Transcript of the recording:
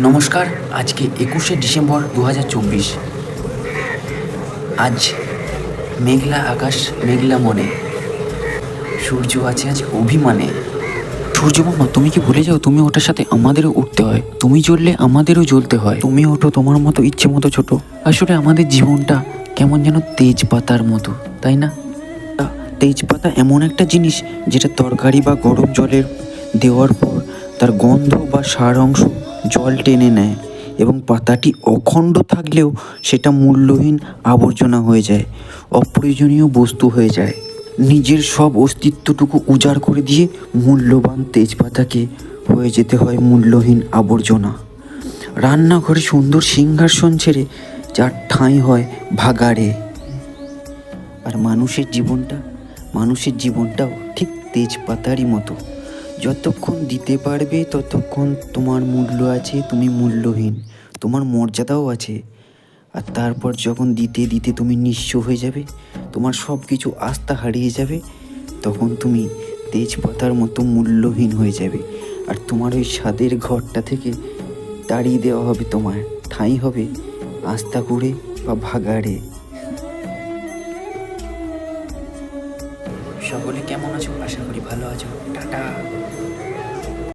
নমস্কার। আজকে 21শে ডিসেম্বর 2024। আজ মেঘলা আকাশ, মেঘলা মনে, সূর্য আছে আজ অভিমানে। সূর্য মামা, তুমি কি ভুলে যাও তুমি ওটার সাথে আমাদেরও উঠতে হয়? তুমি জ্বললে আমাদেরও জ্বলতে হয়। তুমি ওঠো তোমার মতো, ইচ্ছে মতো ছোট। আসলে আমাদের জীবনটা কেমন যেন তেজপাতার মতো, তাই না? তেজপাতা এমন একটা জিনিস যেটা তরকারি বা গরম জলের দেওয়ার পর তার গন্ধ বা সার অংশ জল টেনে নেয় এবং পাতাটি অখণ্ড থাকলেও সেটা মূল্যহীন আবর্জনা হয়ে যায়, অপ্রয়োজনীয় বস্তু হয়ে যায়। নিজের সব অস্তিত্বটুকু উজাড় করে দিয়ে মূল্যবান তেজপাতাকে হয়ে যেতে হয় মূল্যহীন আবর্জনা। রান্নাঘরে সুন্দর সিংহাসন ছেড়ে যার ঠাঁই হয় ভাগাড়ে। আর মানুষের জীবনটাও ঠিক তেজপাতারই মতো। যতক্ষণ দিতে পারবে ততক্ষণ তোমার মূল্য আছে, তুমি মূল্যহীন, তোমার মর্যাদাও আছে। আর তারপর যখন দিতে দিতে তুমি নিঃস্ব হয়ে যাবে, তোমার সব কিছু আস্থা হারিয়ে যাবে, তখন তুমি তেজপাতার মতো মূল্যহীন হয়ে যাবে। আর তোমার ওই স্বাদের ঘরটা থেকে তাড়িয়ে দেওয়া হবে, তোমার ঠাঁই হবে আস্তাকুঁড়ে বা ভাগাড়ে। সকলে কেমন আছো? আশা করি ভালো আছো। টাটা।